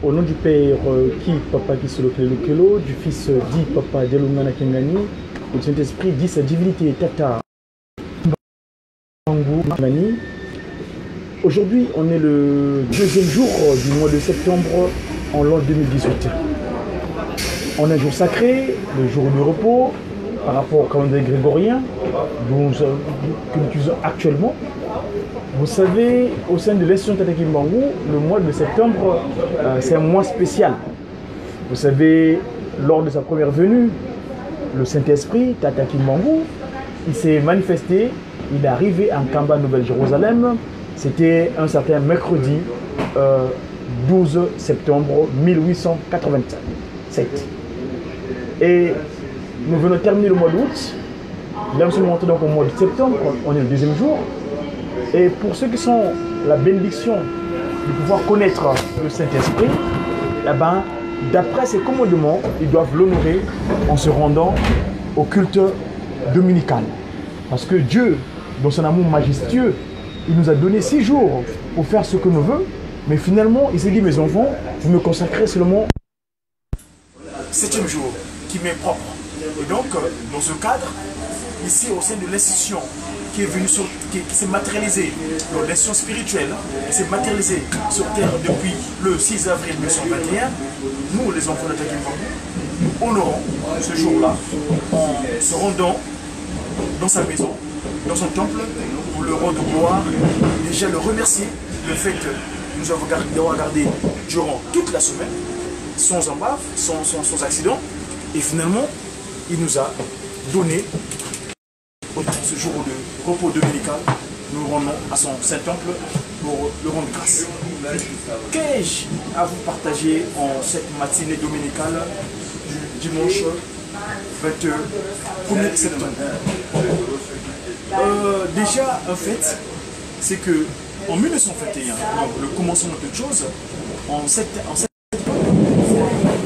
Au nom du Père qui Papa qui se Kelo, du Fils dit Papa Delungana Kengani, et du Saint-Esprit dit sa divinité Tata Mani. Aujourd'hui, on est le deuxième jour du mois de septembre en l'an 2018. On a un jour sacré, le jour du repos, par rapport au calendrier grégorien que nous utilisons actuellement. Vous savez, au sein de l'institution Tata Kimbangu, le mois de septembre, c'est un mois spécial. Vous savez, lors de sa première venue, le Saint-Esprit, Tata Kimbangu, il s'est manifesté, il est arrivé en Kamba, Nouvelle-Jérusalem. C'était un certain mercredi 12 septembre 1887. Et nous venons terminer le mois d'août. Là, nous sommes rentrés donc au mois de septembre, on est le deuxième jour. Et pour ceux qui sont la bénédiction de pouvoir connaître le Saint-Esprit, eh ben, d'après ses commandements, ils doivent l'honorer en se rendant au culte dominical. Parce que Dieu, dans son amour majestueux, il nous a donné 6 jours pour faire ce que nous voulons. Mais finalement, il s'est dit, mes enfants, vous me consacrez seulement le 7e jour qui m'est propre. Et donc, dans ce cadre, ici au sein de l'institution qui est venue qui s'est matérialisée dans l'institution spirituelle, qui s'est matérialisée sur terre depuis le 6 avril 1921, nous les enfants de Tata Kimbangu, nous honorons ce jour-là en se rendant dans sa maison, dans son temple, pour le rendre gloire, déjà le remercier, le fait que nous avons gardé durant toute la semaine, sans embave, sans accident, et finalement, il nous a donné ce jour de repos dominical, nous rendons à son Saint-Temple pour le rendre grâce. Qu'ai-je à vous partager en cette matinée dominicale du dimanche 21er septembre? Déjà, un fait, c'est que en 1921, donc le commencement de toute chose, en cette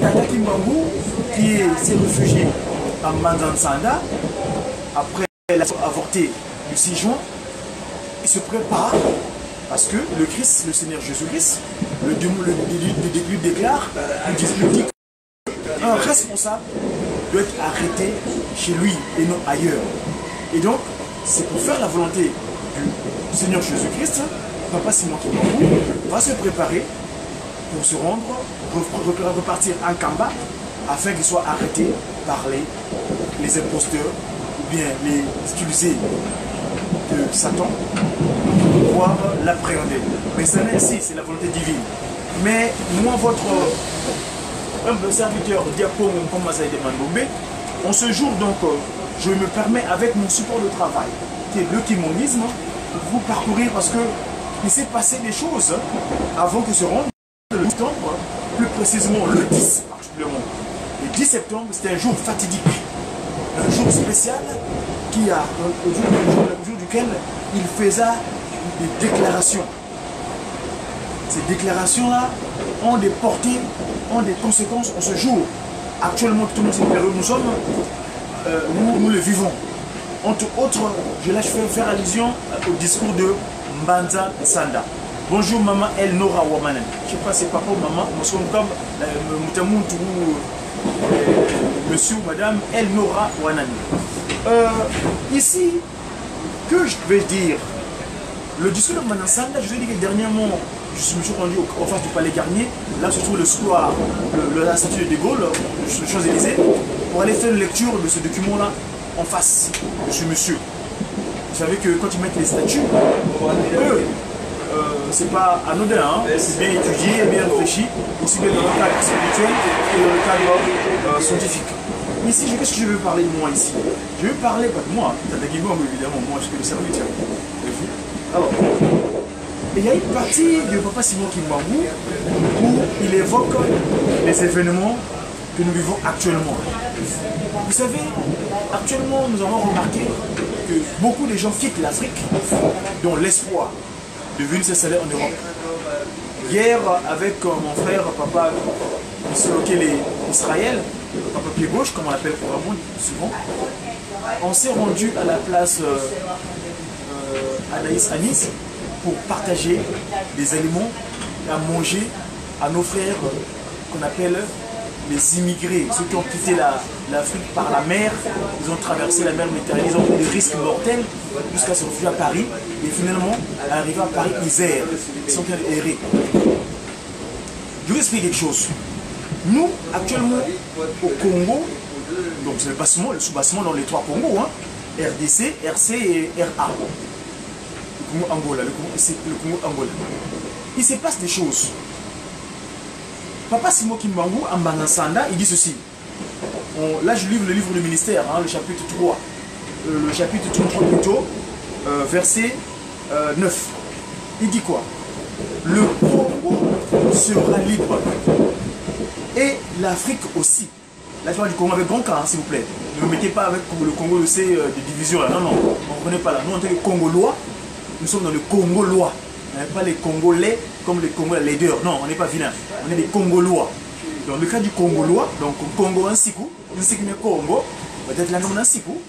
Tata Kimbangu, qui s'est réfugié à Mandansanda, après elle a avorté le 6 juin, il se prépare parce que le Christ, le Seigneur Jésus-Christ, le début déclare, il dit qu'un responsable doit être arrêté chez lui et non ailleurs. Et donc, c'est pour faire la volonté du Seigneur Jésus-Christ, Papa Simon Kimbangu va se préparer pour se rendre, repartir en Kamba, afin qu'il soit arrêté par les imposteurs ou bien les utilisés de Satan pour pouvoir l'appréhender. Mais ça n'est ainsi, c'est la volonté divine. Mais moi, votre humble serviteur Diapom Komazaï de Mandombe, en ce jour donc, je me permets avec mon support de travail, qui est le kimongisme, de vous parcourir parce que il s'est passé des choses avant que se rende le septembre, plus précisément le 10 particulièrement. Le 10 septembre, c'était un jour fatidique, un jour spécial qui a, au jour duquel il faisait des déclarations. Ces déclarations-là ont des portées, ont des conséquences en ce jour. Actuellement, tout le monde nous sommes, nous le vivons. Entre autres, je vais faire allusion au discours de Mbanza Sanda. Bonjour maman El Nora Wamanan. Je ne sais pas si c'est papa ou maman, nous sommes comme monsieur ou madame El Nora Wanani. Ici, que je vais dire, le discours de Mbanza Sanda, je vais dire que dernièrement, je me suis rendu en face du Palais Garnier, là se trouve le square, la statue de Gaulle, le Champs-Élysées, pour aller faire une lecture de ce document-là en face de ce monsieur. Vous savez que quand ils mettent les statues, eux, c'est pas anodin, hein? C'est bien étudié, bien réfléchi, aussi bien dans le cadre spirituel que dans le cadre scientifique. Ici, qu'est-ce que je veux parler de moi ici? Je veux parler, pas de moi, Tata Kimbangu évidemment, moi je suis le serviteur. Alors, il y a une partie de Papa Simon Kimbangu où il évoque les événements que nous vivons actuellement. Vous savez, actuellement, nous avons remarqué que beaucoup de gens quittent l'Afrique dans l'espoir de venir s'installer en Europe. Hier, avec mon frère, papa, Israël, papa pied gauche, comme on l'appelle couramment souvent, on s'est rendu à la place Anaïs Anis pour partager des aliments à manger à nos frères qu'on appelle les immigrés, ceux qui ont quitté l'Afrique par la mer. Ils ont traversé la mer Méditerranée, ils ont pris des risques mortels jusqu'à se réfugier à Paris. Et finalement, arrivés à Paris, ils errent. Ils sont en train d'errer. Je vous explique quelque chose. Nous, actuellement, au Congo, donc c'est le sous-bassement dans les trois Congos, hein, RDC, RC et RA. Le Congo Angola, le Congo Angola. Il se passe des choses. Papa Simo Kimbangu, en Bangansanda, il dit ceci. Là, je livre le livre du ministère, hein, le chapitre 3. Le chapitre 3 plutôt, verset 9. Il dit quoi? Le Congo sera libre. Et l'Afrique aussi. Là, je parle du Congo avec grand K, hein, s'il vous plaît. Ne me mettez pas avec le Congo, le C des divisions. Là. Non, non, on ne connaît pas là. Nous, en tant que Congolois, nous sommes dans le Congolois. Pas les Congolais comme les Congolais leaders. Non, on n'est pas vilain. On est des Congolois. Dans le cas du Congolois, donc Congo un Sikou, Congo, peut-être la nomme un Sikou.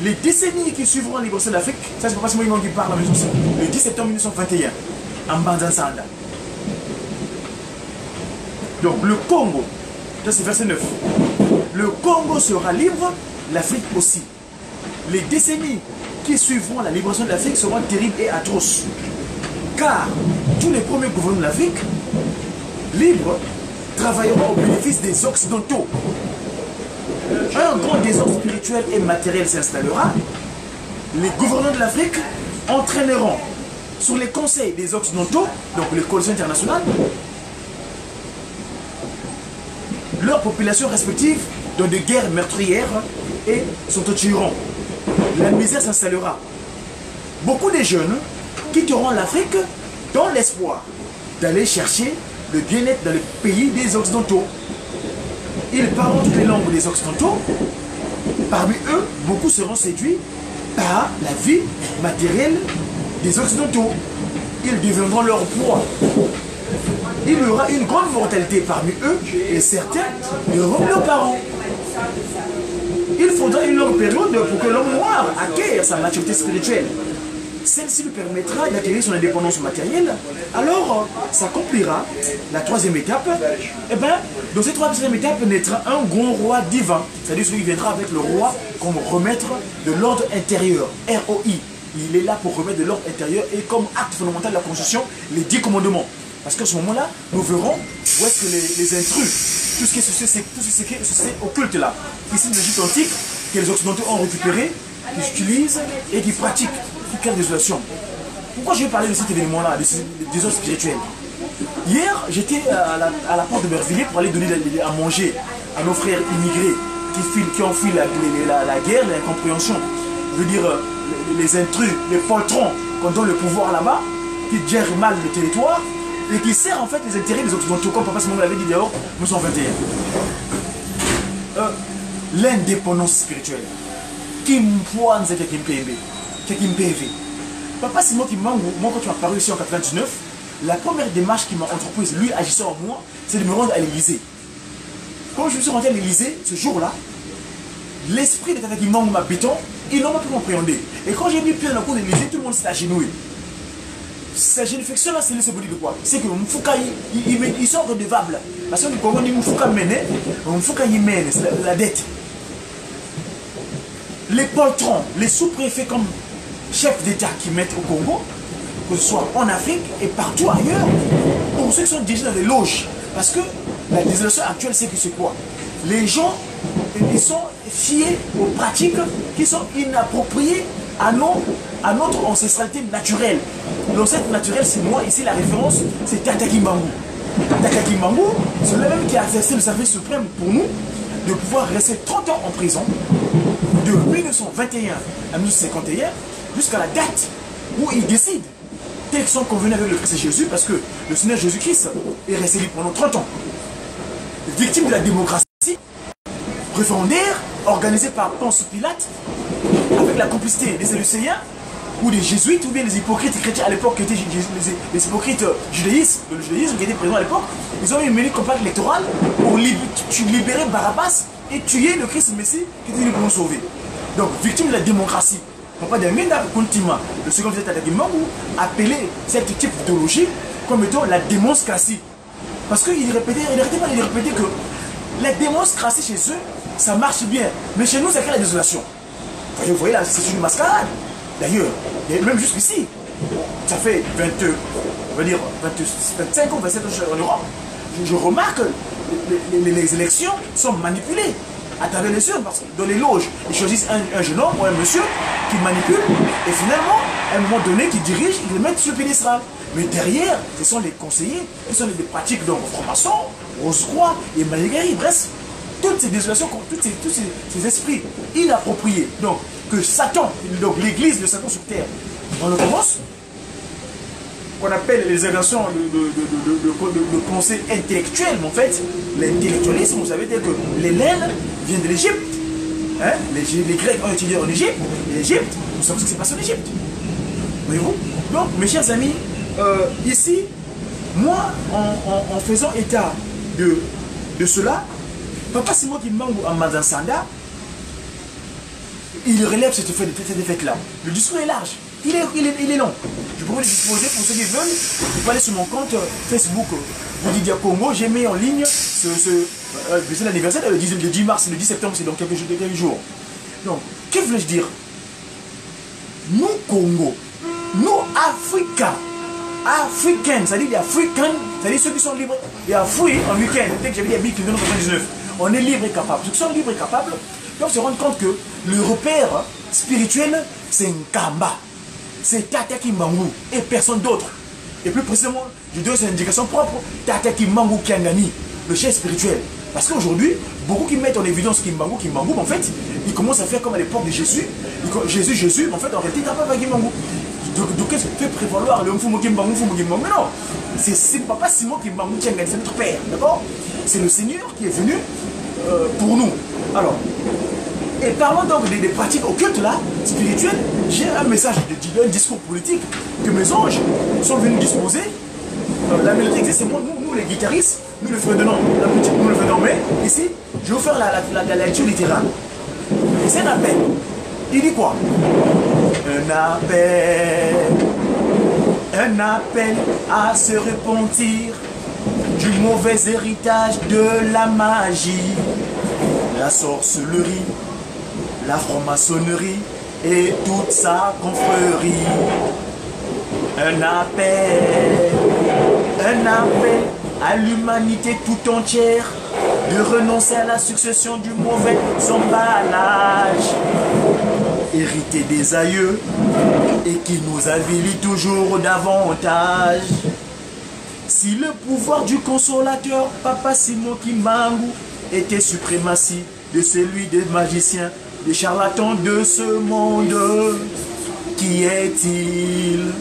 Les décennies qui suivront la libération de l'Afrique, ça c'est pas seulement qui parle, mais aussi le 10 septembre 1921, en Banzansanda. Donc le Congo, ça c'est verset 9. Le Congo sera libre, l'Afrique aussi. Les décennies qui suivront la libération de l'Afrique seront terribles et atroces. Car tous les premiers gouvernements de l'Afrique, libres, travailleront au bénéfice des Occidentaux. Un grand désordre spirituel et matériel s'installera. Les gouvernants de l'Afrique entraîneront sur les conseils des Occidentaux, donc les coalitions internationales, leurs populations respectives dans des guerres meurtrières et s'entretueront. La misère s'installera. Beaucoup de jeunes quitteront l'Afrique dans l'espoir d'aller chercher le bien-être dans les pays des Occidentaux. Ils parleront toutes les langues des Occidentaux. Parmi eux, beaucoup seront séduits par la vie matérielle des Occidentaux. Ils deviendront leur proie. Il y aura une grande mortalité parmi eux et certains deviendront leurs parents. Il faudra une longue période pour que l'homme noir acquiert sa maturité spirituelle. Celle-ci lui permettra d'acquérir son indépendance matérielle. Alors, s'accomplira la troisième étape. Et bien, dans cette troisième étape naîtra un grand roi divin. C'est-à-dire celui qui viendra avec le roi comme remettre de l'ordre intérieur. ROI. Il est là pour remettre de l'ordre intérieur et comme acte fondamental de la Constitution, les 10 commandements. Parce qu'à ce moment-là, nous verrons où est-ce que les intrus, tout ce qui est occulte là, ici de l'Égypte antique, que les Occidentaux ont récupéré, qu'ils utilisent et qui pratiquent, qui créent des désolation. Pourquoi je vais parler de cet événement-là, des autres spirituels? Hier, j'étais à la porte de Bervilliers pour aller donner à manger à nos frères immigrés qui ont fui la guerre, l'incompréhension. Je veux dire, les intrus, les poltrons, qui ont le pouvoir là-bas, qui gèrent mal le territoire, et qui sert en fait les intérêts des Occidentaux, comme Papa Simon l'avait dit dehors, 1921. L'indépendance spirituelle. Papa Simon Kimbangu, moi quand tu m'as paru ici en 99, la première démarche qui m'a entreprise, lui agissant en moi, c'est de me rendre à l'Élysée. Quand je me suis rendu à l'Élysée, ce jour-là, l'esprit de Tata Kimbangu m'habitant, ils n'ont pas pu m'appréhender. Et quand j'ai mis pied dans la cour de l'Élysée, tout le monde s'est agenouillé. Cette génification-là, c'est le symbole de quoi? C'est que Mfouka, ils sont redevables. Parce que nous dit Mfouka mène, Mfouka y mène, c'est la dette. Les poltrons, les sous-préfets comme chefs d'État qui mettent au Congo, que ce soit en Afrique et partout ailleurs, pour ceux qui sont dirigés dans les loges. Parce que la désolation actuelle, c'est que c'est quoi? Les gens, ils sont fiés aux pratiques qui sont inappropriées à notre ancestralité naturelle. L'ancêtre naturel, c'est moi, ici la référence, c'est Tata Kimbangu. Tata Kimbangu, c'est le même qui a exercé le service suprême pour nous, de pouvoir rester 30 ans en prison, de 1921 à 1951, jusqu'à la date où il décide, tel qu'ils sont convenus avec le Christ Jésus, parce que le Seigneur Jésus-Christ est resté libre pendant 30 ans. Victime de la démocratie, référendaire, organisée par Ponce Pilate, avec la complicité des Sadducéens, ou des jésuites, ou bien des hypocrites chrétiens à l'époque, qui étaient les hypocrites judaïstes, le judaïsme qui était présent à l'époque. Ils ont eu une menée campagne électorale pour libérer Barabbas et tuer le Christ Messie qui était venu pour nous sauver. Donc, victime de la démocratie. Papa de Menda Kuntima, le second visite à Kimbangu, appelé cette type d'idéologie comme étant la démocratie. Parce qu'il n'arrêtait pas de répéter que la démocratie chez eux, ça marche bien. Mais chez nous, ça crée la désolation. Vous voyez là, c'est une mascarade. D'ailleurs, même jusqu'ici, ça fait 25 ans, 27 ans en Europe. Je remarque que les élections sont manipulées à travers les urnes. Parce que dans les loges, ils choisissent un jeune homme ou un monsieur qui manipule. Et finalement, à un moment donné, qui dirige, ils le mettent sur le piédestal. Mais derrière, ce sont les conseillers, ce sont des pratiques de franc-maçon, Rose-Croix et Malégarie. Bref, toutes ces désolations, tous ces esprits inappropriés. Donc, que Satan, donc l'église de Satan sur terre, on le commence, qu'on appelle les inventions de pensée intellectuelle, mais en fait, l'intellectualisme, vous savez dire que les laines viennent de l'Égypte. Hein? Les Grecs ont étudié en Égypte, et l'Égypte, nous savons ce qui s'est passé en Égypte. Voyez-vous? Donc, mes chers amis, ici, moi, en faisant état de cela, Papa Simon Kimbangu en Madansanda, il relève cette fête-là. Le discours est large, il est long. Je pourrais le disposer pour ceux qui veulent. Vous pouvez aller sur mon compte Facebook Boudidia Congo. J'ai mis en ligne c'est l'anniversaire le 10 mars, le 10 septembre, c'est dans quelques jours. Donc, que voulais-je dire? Nous, Congo, nous, Africains, c'est-à-dire les Africains, c'est-à-dire ceux qui sont libres, et Afrique en week-end, dès que j'avais dit à 1999, on est libre et capable. Ceux qui sont libres et capables doivent se rendre compte que le repère spirituel, c'est Nkamba, c'est Tata Kimbangu et personne d'autre. Et plus précisément, je donne cette indication propre, Tata Kimbangu Kiangani, le chef spirituel. Parce qu'aujourd'hui, beaucoup qui mettent en évidence Kimbangu, mais en fait, ils commencent à faire comme à l'époque de Jésus. Jésus, mais en fait, en réalité, il n'a pas Kimbangu. Donc, qu'est-ce que fait prévaloir le Mfumo Kimbangu, mais non, c'est Papa Simon Kimbangu Kiangani, c'est notre père, d'accord? C'est le Seigneur qui est venu pour nous. Alors, et parlons donc des pratiques occultes là, spirituelles. J'ai un message, un discours politique que mes anges sont venus disposer. La mélodie existe, c'est moi, nous les guitaristes, nous le faisons, la musique, nous le faisons, mais ici, je vais vous faire la lecture littérale. C'est un appel. Il dit quoi? Un appel à se repentir du mauvais héritage de la magie, la sorcellerie, la franc-maçonnerie et toute sa confrérie. Un appel à l'humanité tout entière de renoncer à la succession du mauvais emballage hérité des aïeux et qui nous avilit toujours davantage. Si le pouvoir du consolateur Papa Simon Kimbangu était suprématie de celui des magiciens, des charlatans de ce monde, qui est-il?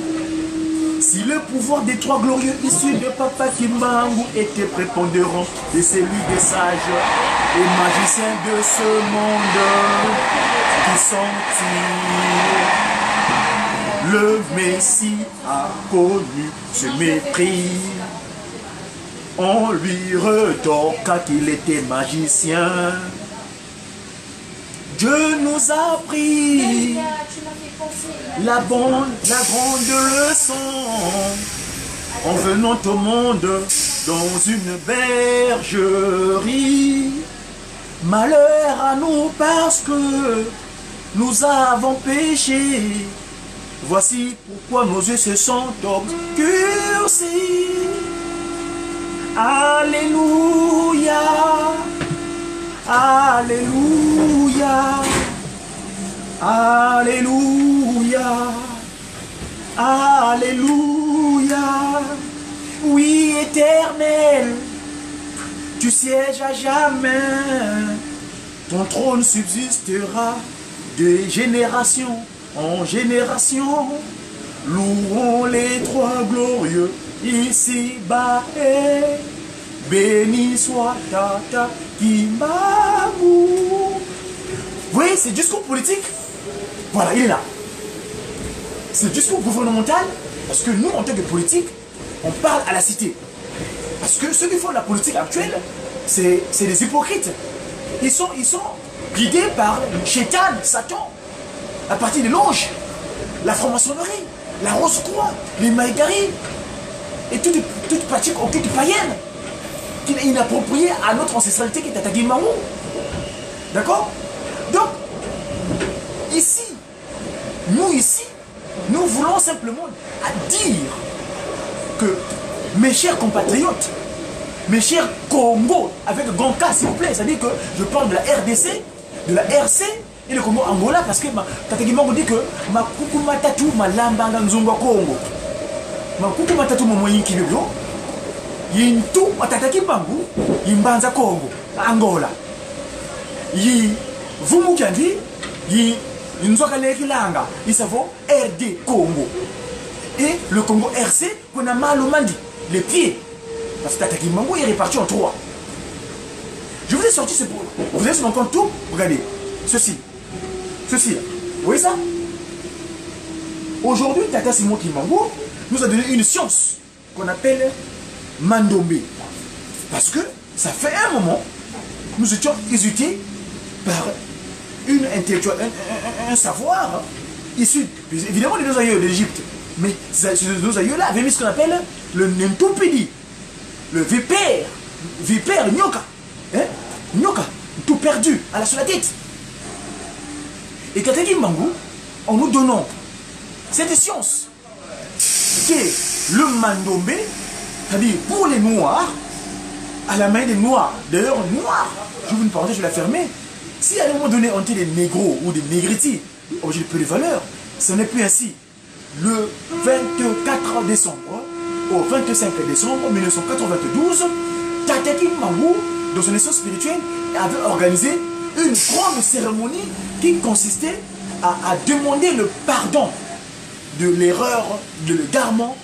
Si le pouvoir des trois glorieux issus de Papa Kimbangu était prépondérant de celui des sages et magiciens de ce monde, qui sont-ils? Le Messie a connu ce mépris. On lui retorqua qu'il était magicien. Dieu nous a pris la grande leçon en venant au monde dans une bergerie. Malheur à nous parce que nous avons péché. Voici pourquoi nos yeux se sont obscurcis. Alléluia, Alléluia, Alléluia, Alléluia. Oui, Éternel, tu sièges à jamais. Ton trône subsistera de génération en génération. Louons les trois glorieux ici-bas et béni soit Tata Kimbangu. Vous voyez, ce discours politique, voilà, il est là. Ce discours gouvernemental, parce que nous, en tant que politique, on parle à la cité. Parce que ceux qui font la politique actuelle, c'est des hypocrites. Ils sont guidés par Chétan, Satan, à partir des loges, la franc-maçonnerie, la Rose-Croix, les Maïgari. et toute pratique occulte païenne qui est inappropriée à notre ancestralité qui est Tata Guimaou. D'accord? Donc, ici, nous voulons simplement dire que mes chers compatriotes, mes chers Congo, avec grand K s'il vous plaît, c'est-à-dire que je parle de la RDC, de la RC et le Congo Angola parce que Tata Guimaou dit que ma kuku matatu ma lambanga nzunga Congo. Ma kuku matatu ma moyen kibyo. Yintu Tata Guimaou yimbanza Congo, Angola. Yi vumu kandi yi nzoka lekilanga, il s'avo RD Congo. Et le Congo RC qu'on a mal au mandi, les pieds. Parce que Tata Guimaou est réparti en 3. Je vous ai sorti ce pour. Vous avez sur mon compte tout, regardez. Ceci. Ceci là. Vous voyez ça? Aujourd'hui, Tata Simon Guimaou nous a donné une science qu'on appelle Mandombe. Parce que ça fait un moment, nous étions hésités par une intellectuelle, un savoir issu évidemment des deux aïeux d'Égypte. Mais ces deux aïeux-là avaient mis ce qu'on appelle le Nentopédie, le vipère Nyoka. Hein? Nyoka, tout perdu, à la sur la tête. Et Tata Guimaou, en nous donnant cette science, qui est le Mandombe, c'est-à-dire pour les Noirs, à la main des Noirs, d'ailleurs Noirs, je vous une parenthèse, je vais la fermer. Si à un moment donné on était des négros ou des négritis, objet de peu de valeur, ce n'est plus ainsi. Le 24 décembre au 25 décembre 1992, Tata Guimaou, dans son essence spirituelle, avait organisé une grande cérémonie qui consistait à demander le pardon de l'erreur, de l'égarement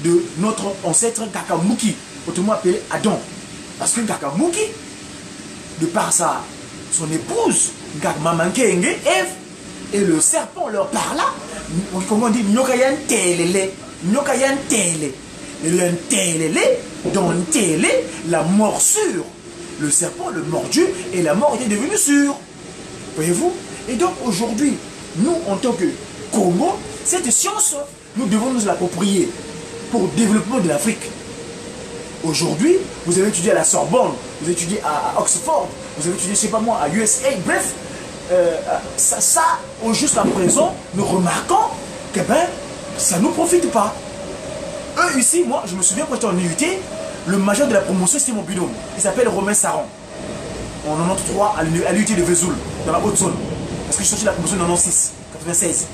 de notre ancêtre Kakamouki, autrement appelé Adam. Parce que Kakamouki, de par son épouse, Mankenge, Ève, et le serpent leur parla, comment on dit, Nyokayan Telele, Nyokayan Tele. Et le Telele, dans Tele, la morsure. Le serpent, le mordu, et la mort était devenue sûre. Voyez-vous? Et donc aujourd'hui, nous, en tant que Congo, cette science, nous devons nous l'approprier pour le développement de l'Afrique. Aujourd'hui, vous avez étudié à la Sorbonne, vous avez étudié à Oxford, vous avez étudié, je ne sais pas moi, à USA, bref, au juste à présent, nous remarquons que ça ne nous profite pas. Eux ici, moi, je me souviens quand j'étais en IUT, le major de la promotion, c'était mon binôme. Il s'appelle Romain Saron. En 93 à l'UT de Vesoul, dans la Haute-Zone. Parce que je suis sorti de la promotion en 96, 96.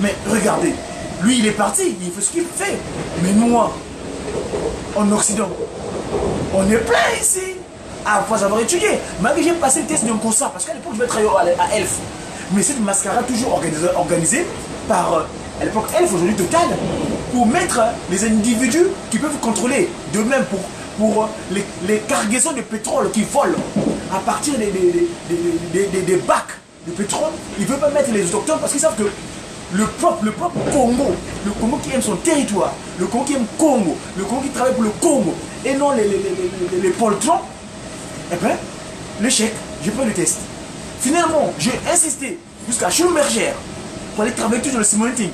Mais regardez, lui il est parti, il fait ce qu'il fait. Mais moi, en Occident, on est plein ici. Après avoir étudié. Malgré que j'ai passé le test d'un COSA, parce qu'à l'époque je vais travailler à Elf. Mais cette mascarade toujours organisée par, à l'époque Elf, aujourd'hui Total, pour mettre les individus qui peuvent contrôler. De même pour les cargaisons de pétrole qui volent à partir des bacs de pétrole, ils ne veulent pas mettre les autochtones parce qu'ils savent que le propre Congo, le Congo qui aime son territoire, le Congo qui aime Congo, le Congo qui travaille pour le Congo, et non les poltrons, eh bien, l'échec, j'ai pas le test. Finalement, j'ai insisté jusqu'à Schumberger pour aller travailler toujours dans le simulating.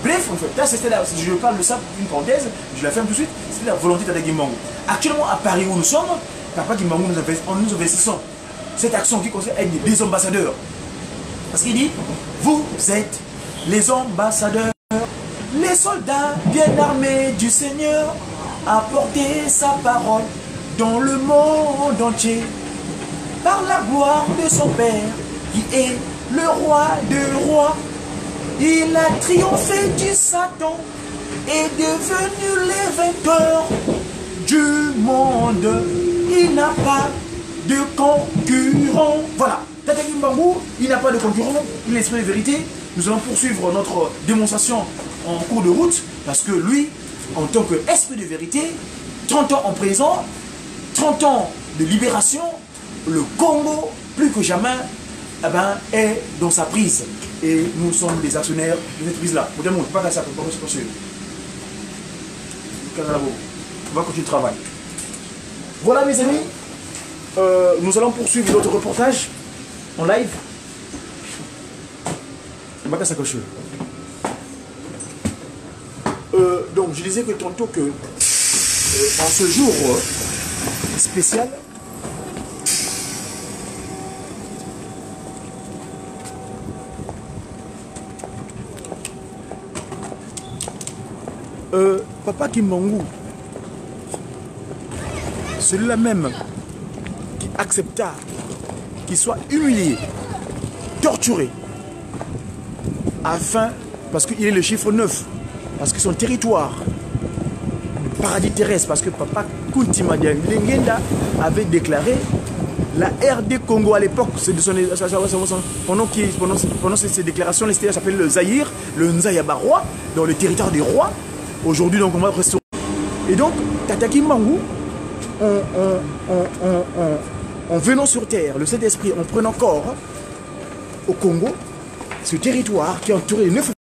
Bref, en fait, là, c'était là, si je parle de ça, une parenthèse, je la ferme tout de suite, c'était la volonté de Tata Guimaou. Actuellement, à Paris où nous sommes, Papa Guimaou nous investissons cette action qui concerne être des ambassadeurs. Parce qu'il dit, vous êtes les ambassadeurs, les soldats bien armés du Seigneur, à porter sa parole dans le monde entier, par la gloire de son Père, qui est le roi de rois. Il a triomphé du Satan et devenu les vainqueurs du monde. Il n'a pas de concurrent. Voilà, Tata Guimaou, il n'a pas de concurrent, il est l'esprit de vérité. Nous allons poursuivre notre démonstration en cours de route parce que lui, en tant qu'esprit de vérité, 30 ans en présent, 30 ans de libération, le Congo, plus que jamais, eh ben, est dans sa prise. Et nous sommes les actionnaires de cette prise-là. Vous demandez pas qu'à ça, on va continuer le travail. Voilà mes amis, nous allons poursuivre notre reportage en live. Donc, je disais que tantôt que en ce jour spécial, Papa Kimbangu, celui-là même qui accepta qu'il soit humilié, torturé, afin, parce qu'il est le chiffre 9, parce que son territoire, le paradis terrestre, parce que Papa Kunti Madian Lengenda avait déclaré la RD Congo à l'époque, pendant ces déclarations, les CTH s'appelle le Zaïre, le Nzayabaroi, dans le territoire des rois. Aujourd'hui, donc, on va restaurer. Et donc, Tata Kimbangu, en venant sur terre, le Saint-Esprit, en prenant corps au Congo, ce territoire qui est entouré de 9